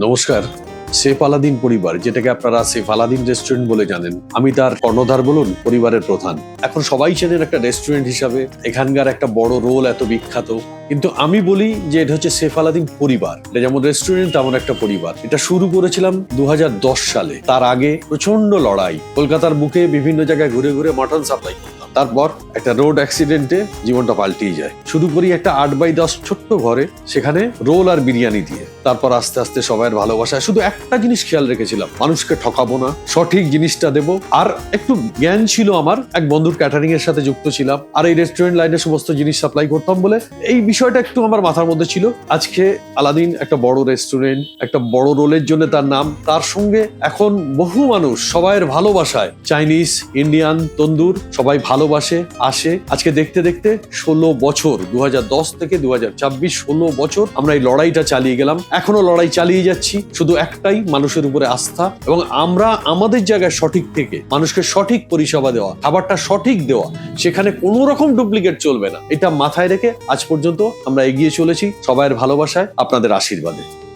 নমস্কার। Safe Aladdin পরিবার, যেটাকে আপনারা সেফ আলাদিন রেস্টুরেন্ট বলে জানেন, আমি তার কর্ণধার বলুন, পরিবারের প্রধান। এখন সবাই চেনেন একটা রেস্টুরেন্ট হিসাবে, এখানকার একটা বড় রোল এত বিখ্যাত। কিন্তু আমি বলি যে এটা হচ্ছে সেফ আলাদিন পরিবার। এটা যেমন রেস্টুরেন্ট তেমন একটা পরিবার। এটা শুরু করেছিলাম 2010 সালে। তার আগে প্রচন্ড লড়াই, কলকাতার বুকে বিভিন্ন জায়গায় ঘুরে ঘুরে মাটন সাপ্লাই করতাম। তারপর একটা রোড অ্যাক্সিডেন্টে জীবনটা পাল্টিয়ে যায়। শুরু করি একটা 8x10 ছোট্ট ঘরে, সেখানে রোল আর বিরিয়ানি দিয়ে। তারপর আস্তে আস্তে সবাই ভালোবাসায় শুধু একটা জিনিস খেয়াল রেখেছিলাম, মানুষকে ঠকাবো না, সঠিক জিনিসটা দেবো। আর একটু জ্ঞান ছিল আমার, এক বন্ধুর ক্যাটারিং এর সাথে যুক্ত ছিলাম, আর এই রেস্টুরেন্ট লাইনে সমস্ত জিনিস সাপ্লাই করতাম বলে এই বিষয়টা একটু আমার মাথার মধ্যে ছিল। আজকে আলাদিন একটা বড় রেস্টুরেন্ট, একটা বড় রোলের জন্য তার নাম। তার সঙ্গে এখন বহু মানুষ সবাইয়ের ভালোবাসায় চাইনিজ, ইন্ডিয়ান, তন্দুর সবাই ভালোবাসে, আসে। আজকে দেখতে দেখতে 16 বছর, 2010 থেকে 2024, 16 বছর আমরা এই লড়াইটা চালিয়ে গেলাম। এখনো লড়াই চালিয়ে যাচ্ছি, শুধু একটাই, মানুষের উপরে আস্থা এবং আমরা আমাদের জায়গায় সঠিক থেকে মানুষকে সঠিক পরিষেবা দেওয়া, খাবারটা সঠিক দেওয়া, সেখানে কোনো রকম ডুপ্লিকেট চলবে না। এটা মাথায় রেখে আজ পর্যন্ত আমরা এগিয়ে চলেছি, সবাইয়ের ভালোবাসায়, আপনাদের আশীর্বাদে।